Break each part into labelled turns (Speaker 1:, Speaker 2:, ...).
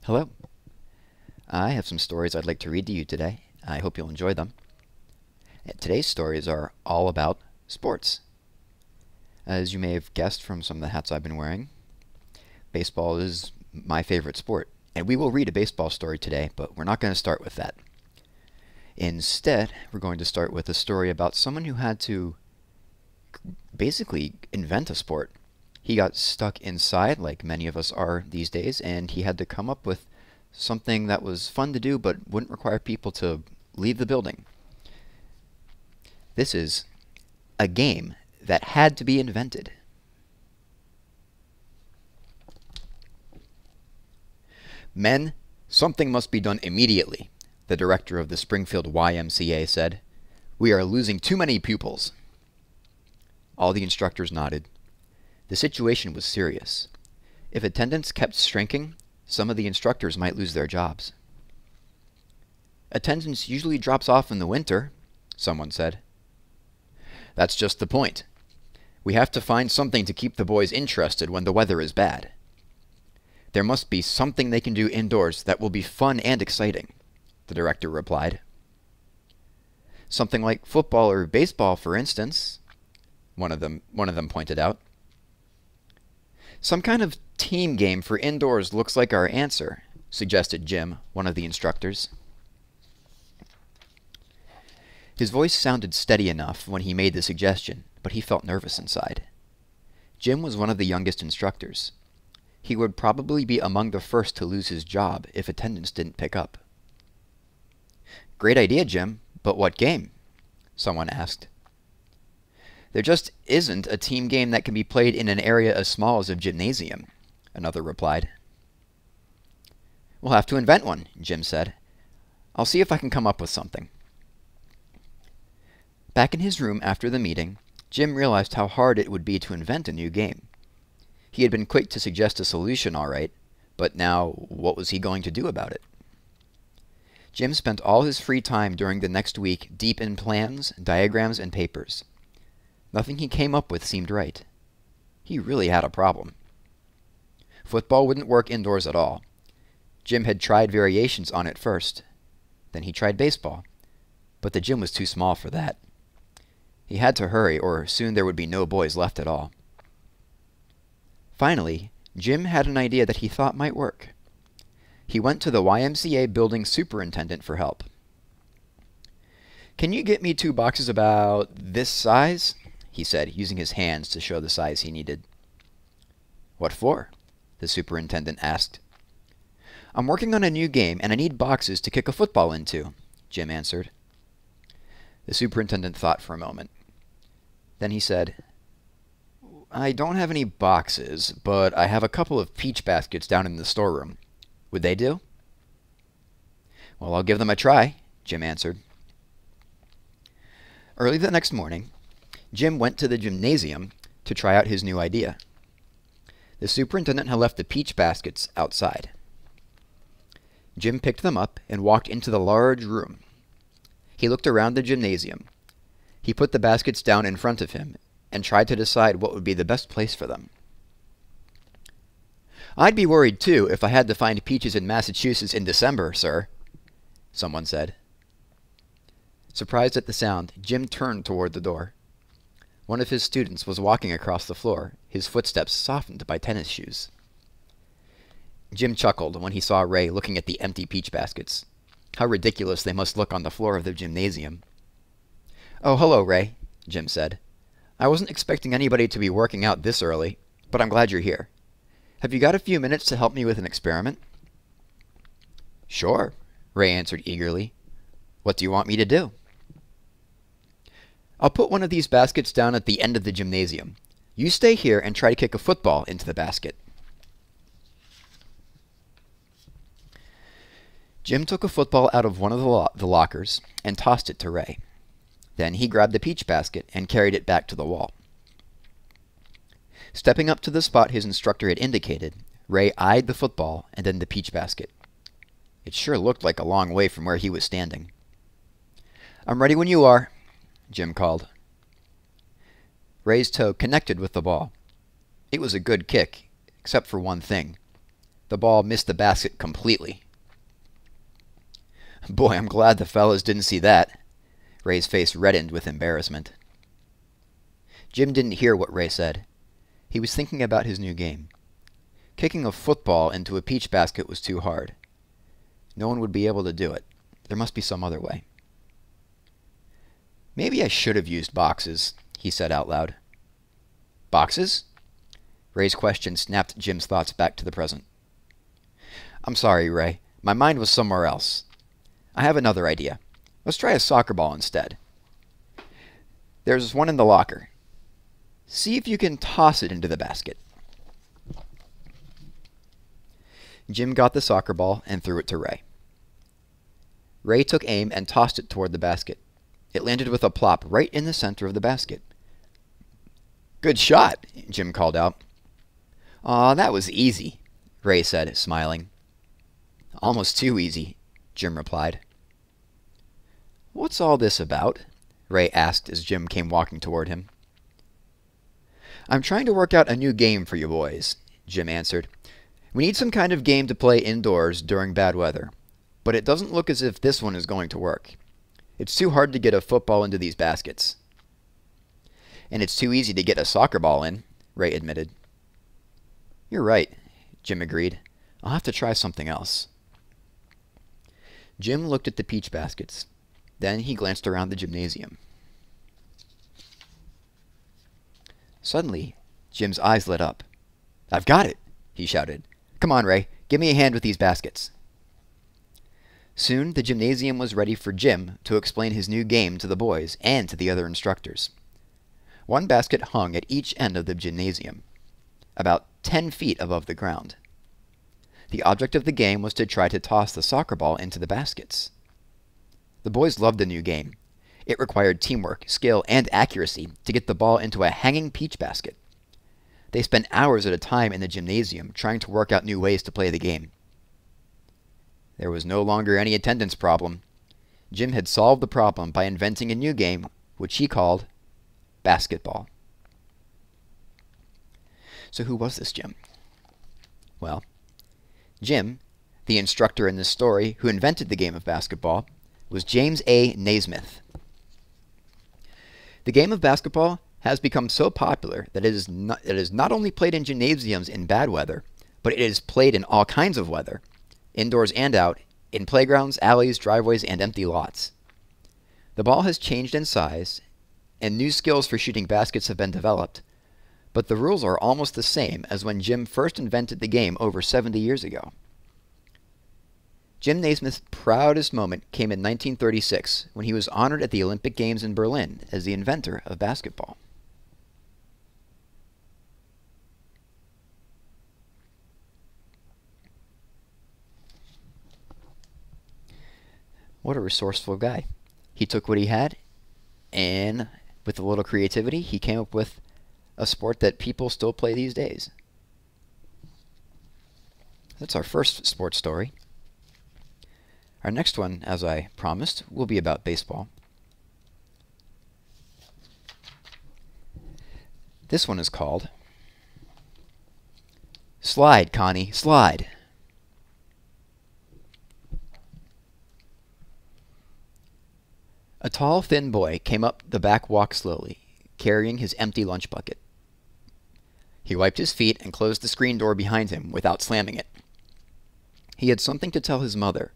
Speaker 1: Hello. I have some stories I'd like to read to you today. I hope you'll enjoy them. Today's stories are all about sports. As you may have guessed from some of the hats I've been wearing, baseball is my favorite sport. And we will read a baseball story today, but we're not going to start with that. Instead, we're going to start with a story about someone who had to basically invent a sport. He got stuck inside, like many of us are these days, and he had to come up with something that was fun to do but wouldn't require people to leave the building. This is a game that had to be invented. Men, something must be done immediately, the director of the Springfield YMCA said. We are losing too many pupils. All the instructors nodded. The situation was serious. If attendance kept shrinking, some of the instructors might lose their jobs. Attendance usually drops off in the winter, someone said. That's just the point. We have to find something to keep the boys interested when the weather is bad. There must be something they can do indoors that will be fun and exciting, the director replied. Something like football or baseball, for instance, one of them pointed out. Some kind of team game for indoors looks like our answer, suggested Jim, one of the instructors. His voice sounded steady enough when he made the suggestion, but he felt nervous inside. Jim was one of the youngest instructors. He would probably be among the first to lose his job if attendance didn't pick up. Great idea, Jim, but what game? Someone asked. There just isn't a team game that can be played in an area as small as a gymnasium, another replied. We'll have to invent one, Jim said. I'll see if I can come up with something. Back in his room after the meeting, Jim realized how hard it would be to invent a new game. He had been quick to suggest a solution, all right, but now what was he going to do about it? Jim spent all his free time during the next week deep in plans, diagrams, and papers. Nothing he came up with seemed right. He really had a problem. Football wouldn't work indoors at all. Jim had tried variations on it first. Then he tried baseball, but the gym was too small for that. He had to hurry, or soon there would be no boys left at all. Finally, Jim had an idea that he thought might work. He went to the YMCA building superintendent for help. Can you get me 2 boxes about this size? He said, using his hands to show the size he needed. What for? The superintendent asked. I'm working on a new game, and I need boxes to kick a football into, Jim answered. The superintendent thought for a moment. Then he said, I don't have any boxes, but I have a couple of peach baskets down in the storeroom. Would they do? Well, I'll give them a try, Jim answered. Early the next morning, Jim went to the gymnasium to try out his new idea. The superintendent had left the peach baskets outside. Jim picked them up and walked into the large room. He looked around the gymnasium. He put the baskets down in front of him and tried to decide what would be the best place for them. I'd be worried, too, if I had to find peaches in Massachusetts in December, sir, someone said. Surprised at the sound, Jim turned toward the door. One of his students was walking across the floor, his footsteps softened by tennis shoes. Jim chuckled when he saw Rawe looking at the empty peach baskets. How ridiculous they must look on the floor of the gymnasium. Oh, hello, Rawe, Jim said. I wasn't expecting anybody to be working out this early, but I'm glad you're here. Have you got a few minutes to help me with an experiment? Sure, Rawe answered eagerly. What do you want me to do? I'll put one of these baskets down at the end of the gymnasium. You stay here and try to kick a football into the basket. Jim took a football out of one of the lockers and tossed it to Rawe. Then he grabbed the peach basket and carried it back to the wall. Stepping up to the spot his instructor had indicated, Rawe eyed the football and then the peach basket. It sure looked like a long way from where he was standing. I'm ready when you are, Jim called. Rawe's toe connected with the ball. It was a good kick, except for one thing. The ball missed the basket completely. Boy, I'm glad the fellas didn't see that. Ray's face reddened with embarrassment. Jim didn't hear what Ray said. He was thinking about his new game. Kicking a football into a peach basket was too hard. No one would be able to do it. There must be some other way. Maybe I should have used boxes, he said out loud. Boxes? Ray's question snapped Jim's thoughts back to the present. I'm sorry, Ray. My mind was somewhere else. I have another idea. Let's try a soccer ball instead. There's one in the locker. See if you can toss it into the basket. Jim got the soccer ball and threw it to Ray. Ray took aim and tossed it toward the basket. It landed with a plop right in the center of the basket. Good shot, Jim called out. Aw, that was easy, Ray said, smiling. Almost too easy, Jim replied. What's all this about? Ray asked as Jim came walking toward him. I'm trying to work out a new game for you boys, Jim answered. We need some kind of game to play indoors during bad weather, but it doesn't look as if this one is going to work. It's too hard to get a football into these baskets. And it's too easy to get a soccer ball in, Ray admitted. You're right, Jim agreed. I'll have to try something else. Jim looked at the peach baskets. Then he glanced around the gymnasium. Suddenly, Jim's eyes lit up. I've got it, he shouted. Come on, Ray, give me a hand with these baskets. Soon, the gymnasium was ready for Jim to explain his new game to the boys and to the other instructors. One basket hung at each end of the gymnasium, about 10 feet above the ground. The object of the game was to try to toss the soccer ball into the baskets. The boys loved the new game. It required teamwork, skill, and accuracy to get the ball into a hanging peach basket. They spent hours at a time in the gymnasium trying to work out new ways to play the game. There was no longer any attendance problem. Jim had solved the problem by inventing a new game, which he called basketball. So who was this Jim? Well, Jim, the instructor in this story who invented the game of basketball, was James A. Naismith. The game of basketball has become so popular that it is not only played in gymnasiums in bad weather, but it is played in all kinds of weather, indoors and out, in playgrounds, alleys, driveways, and empty lots. The ball has changed in size, and new skills for shooting baskets have been developed, but the rules are almost the same as when Jim first invented the game over 70 years ago. Jim Naismith's proudest moment came in 1936 when he was honored at the Olympic Games in Berlin as the inventor of basketball. What a resourceful guy. He took what he had, and with a little creativity, he came up with a sport that people still play these days. That's our first sports story. Our next one, as I promised, will be about baseball. This one is called Slide, Connie, Slide. A tall, thin boy came up the back walk slowly, carrying his empty lunch bucket. He wiped his feet and closed the screen door behind him without slamming it. He had something to tell his mother,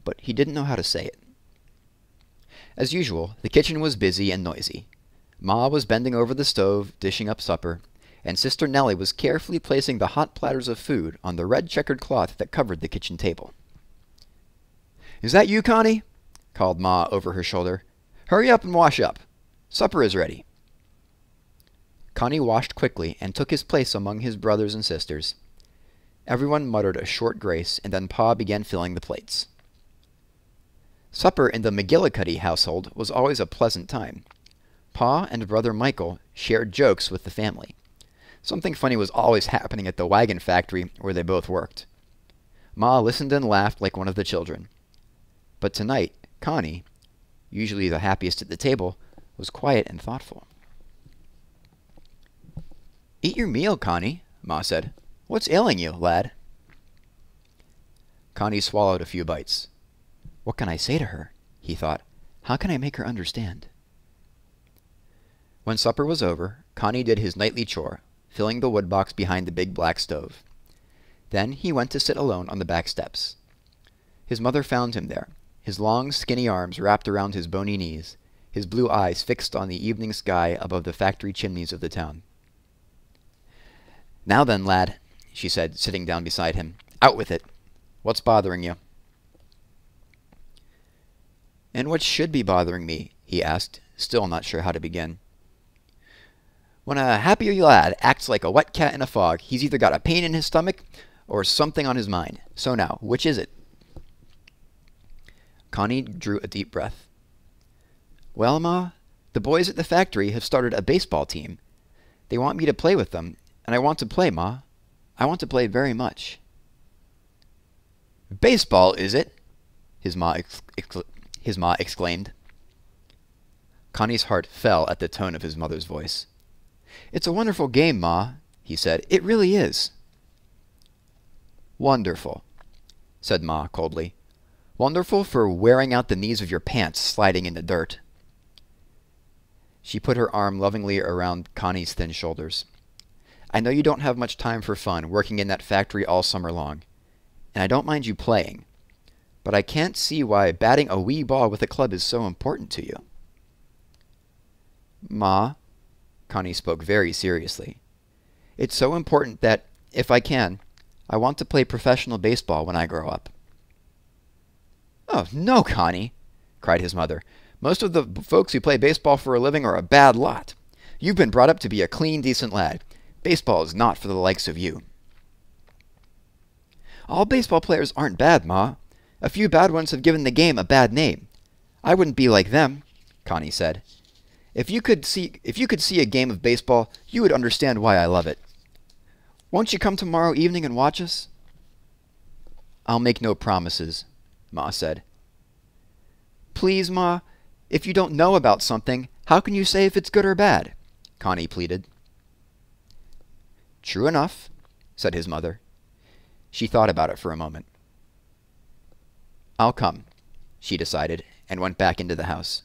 Speaker 1: but he didn't know how to say it. As usual, the kitchen was busy and noisy. Ma was bending over the stove, dishing up supper, and Sister Nellie was carefully placing the hot platters of food on the red checkered cloth that covered the kitchen table. "Is that you, Connie?" called Ma over her shoulder. "Hurry up and wash up. Supper is ready." Connie washed quickly and took his place among his brothers and sisters. Everyone muttered a short grace, and then Pa began filling the plates. Supper in the McGillicuddy household was always a pleasant time. Pa and Brother Michael shared jokes with the family. Something funny was always happening at the wagon factory where they both worked. Ma listened and laughed like one of the children. But tonight, Connie, usually the happiest at the table, was quiet and thoughtful. "Eat your meal, Connie," Ma said. "What's ailing you, lad?" Connie swallowed a few bites. What can I say to her? He thought. How can I make her understand? When supper was over, Connie did his nightly chore, filling the wood box behind the big black stove. Then he went to sit alone on the back steps. His mother found him there, his long, skinny arms wrapped around his bony knees, his blue eyes fixed on the evening sky above the factory chimneys of the town. Now then, lad, she said, sitting down beside him. Out with it. What's bothering you? And what should be bothering me? He asked, still not sure how to begin. When a happy lad acts like a wet cat in a fog, he's either got a pain in his stomach or something on his mind. So now, which is it? Connie drew a deep breath. Well, Ma, the boys at the factory have started a baseball team. They want me to play with them, and I want to play, Ma. I want to play very much. Baseball, is it? His ma exclaimed. Connie's heart fell at the tone of his mother's voice. It's a wonderful game, Ma, he said. It really is. Wonderful, said Ma coldly. Wonderful for wearing out the knees of your pants sliding in the dirt. She put her arm lovingly around Connie's thin shoulders. I know you don't have much time for fun working in that factory all summer long, and I don't mind you playing, but I can't see why batting a wee ball with a club is so important to you. Ma, Connie spoke very seriously, it's so important that, if I can, I want to play professional baseball when I grow up. Oh, no, Connie, cried his mother. Most of the folks who play baseball for a living are a bad lot. You've been brought up to be a clean, decent lad. Baseball is not for the likes of you. All baseball players aren't bad, Ma. A few bad ones have given the game a bad name. I wouldn't be like them, Connie said. If you could see a game of baseball, you would understand why I love it. Won't you come tomorrow evening and watch us? I'll make no promises, Ma said. Please, Ma, if you don't know about something, how can you say if it's good or bad? Connie pleaded. True enough, said his mother. She thought about it for a moment. I'll come, she decided, and went back into the house.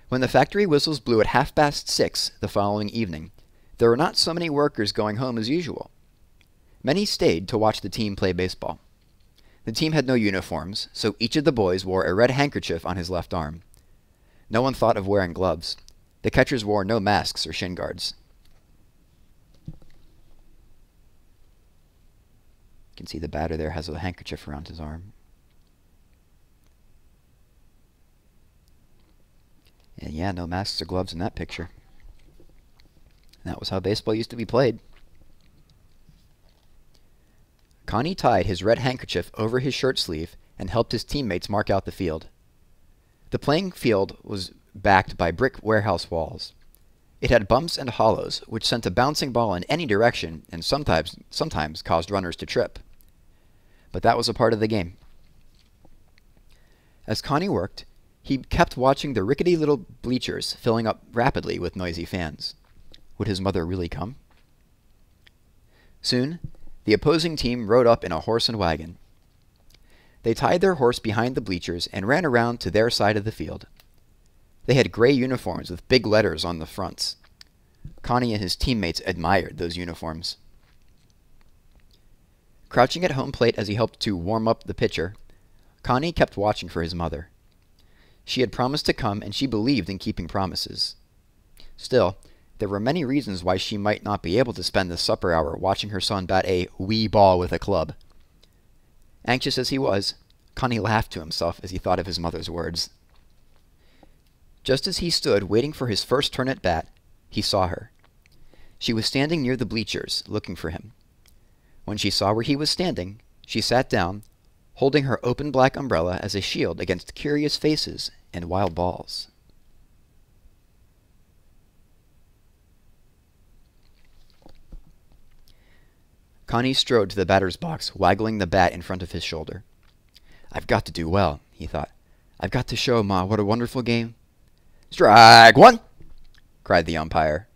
Speaker 1: When the factory whistles blew at 6:30 the following evening, there were not so many workers going home as usual. Many stayed to watch the team play baseball. The team had no uniforms, so each of the boys wore a red handkerchief on his left arm. No one thought of wearing gloves. The catchers wore no masks or shin guards. You can see the batter there has a handkerchief around his arm. And yeah, no masks or gloves in that picture. That was how baseball used to be played. Connie tied his red handkerchief over his shirt sleeve and helped his teammates mark out the field. The playing field was backed by brick warehouse walls. It had bumps and hollows, which sent a bouncing ball in any direction and sometimes caused runners to trip. But that was a part of the game. As Connie worked, he kept watching the rickety little bleachers filling up rapidly with noisy fans. Would his mother really come? Soon, the opposing team rode up in a horse and wagon. They tied their horse behind the bleachers and ran around to their side of the field. They had gray uniforms with big letters on the fronts. Connie and his teammates admired those uniforms. Crouching at home plate as he helped to warm up the pitcher, Connie kept watching for his mother. She had promised to come, and she believed in keeping promises. Still, there were many reasons why she might not be able to spend the supper hour watching her son bat a wee ball with a club. Anxious as he was, Connie laughed to himself as he thought of his mother's words. Just as he stood waiting for his first turn at bat, he saw her. She was standing near the bleachers, looking for him. When she saw where he was standing, she sat down, holding her open black umbrella as a shield against curious faces and wild balls. Connie strode to the batter's box, waggling the bat in front of his shoulder. I've got to do well, he thought. I've got to show Ma what a wonderful game. Strike one! Cried the umpire.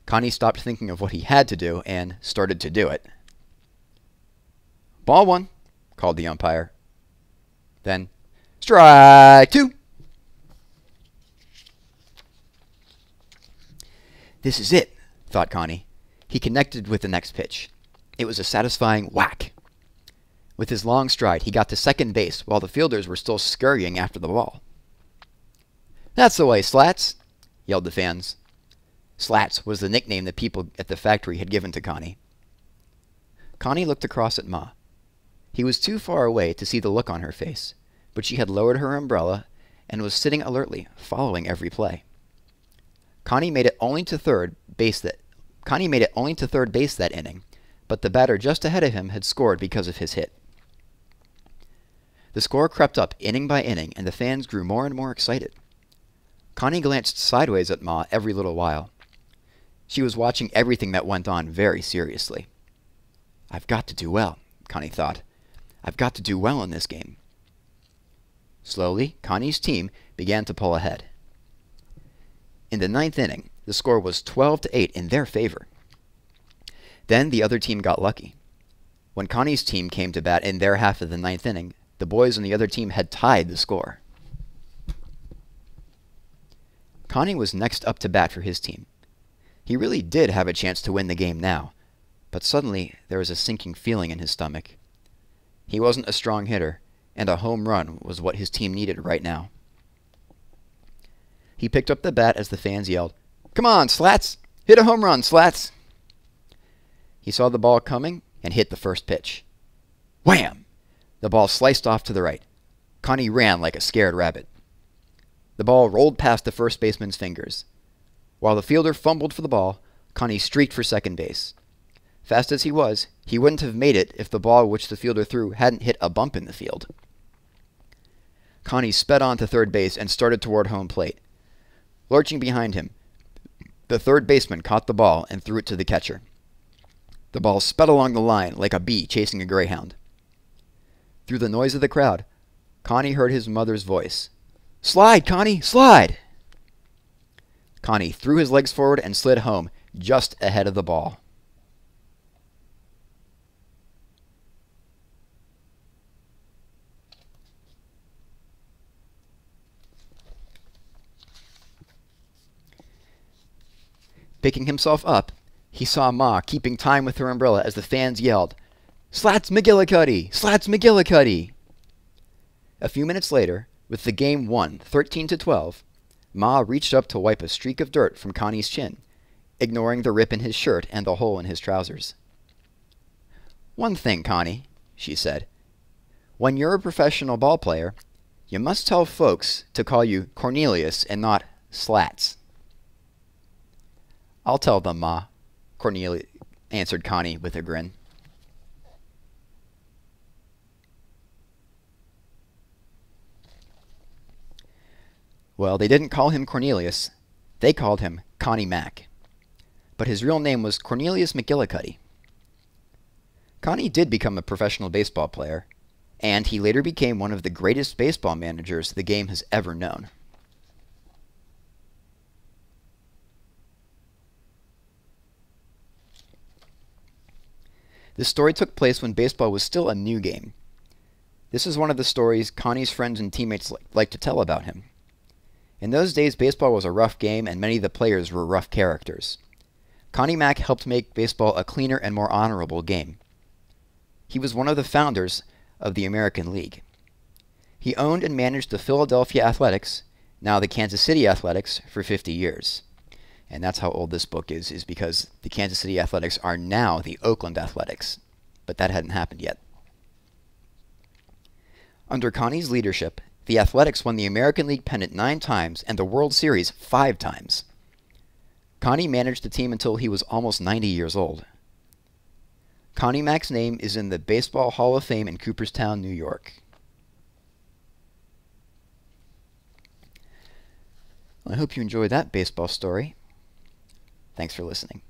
Speaker 1: Connie stopped thinking of what he had to do and started to do it. Ball one, called the umpire. Then, strike two. This is it, thought Connie. He connected with the next pitch. It was a satisfying whack. With his long stride, he got to second base while the fielders were still scurrying after the ball. That's the way, Slats, yelled the fans. Slats was the nickname the people at the factory had given to Connie. Connie looked across at Ma. He was too far away to see the look on her face, but she had lowered her umbrella and was sitting alertly, following every play. Connie made it only to third base that inning, but the batter just ahead of him had scored because of his hit. The score crept up inning by inning, and the fans grew more and more excited. Connie glanced sideways at Ma every little while. She was watching everything that went on very seriously. I've got to do well, Connie thought. I've got to do well in this game. Slowly, Connie's team began to pull ahead. In the ninth inning, the score was 12-8 in their favor. Then the other team got lucky. When Connie's team came to bat in their half of the ninth inning, the boys on the other team had tied the score. Connie was next up to bat for his team. He really did have a chance to win the game now, but suddenly there was a sinking feeling in his stomach. He wasn't a strong hitter, and a home run was what his team needed right now. He picked up the bat as the fans yelled, "Come on, Slats! Hit a home run, Slats!" He saw the ball coming and hit the first pitch. Wham! The ball sliced off to the right. Connie ran like a scared rabbit. The ball rolled past the first baseman's fingers. While the fielder fumbled for the ball, Connie streaked for second base. Fast as he was, he wouldn't have made it if the ball which the fielder threw hadn't hit a bump in the field. Connie sped on to third base and started toward home plate. Lurching behind him, the third baseman caught the ball and threw it to the catcher. The ball sped along the line like a bee chasing a greyhound. Through the noise of the crowd, Connie heard his mother's voice. "Slide, Connie, slide!" Connie threw his legs forward and slid home, just ahead of the ball. Picking himself up, he saw Ma keeping time with her umbrella as the fans yelled, "Slats McGillicuddy! Slats McGillicuddy!" A few minutes later, with the game won 13-12, Ma reached up to wipe a streak of dirt from Connie's chin, ignoring the rip in his shirt and the hole in his trousers. "One thing, Connie," she said. "When you're a professional ball player, you must tell folks to call you Cornelius and not Slats." "I'll tell them, Ma," Cornelia answered Connie with a grin. Well, they didn't call him Cornelius. They called him Connie Mack. But his real name was Cornelius McGillicuddy. Connie did become a professional baseball player, and he later became one of the greatest baseball managers the game has ever known. This story took place when baseball was still a new game. This is one of the stories Connie's friends and teammates like to tell about him. In those days, baseball was a rough game, and many of the players were rough characters. Connie Mack helped make baseball a cleaner and more honorable game. He was one of the founders of the American League. He owned and managed the Philadelphia Athletics, now the Kansas City Athletics, for 50 years. And that's how old this book is because the Kansas City Athletics are now the Oakland Athletics. But that hadn't happened yet. Under Connie's leadership, the Athletics won the American League pennant 9 times and the World Series 5 times. Connie managed the team until he was almost 90 years old. Connie Mack's name is in the Baseball Hall of Fame in Cooperstown, New York. I hope you enjoyed that baseball story. Thanks for listening.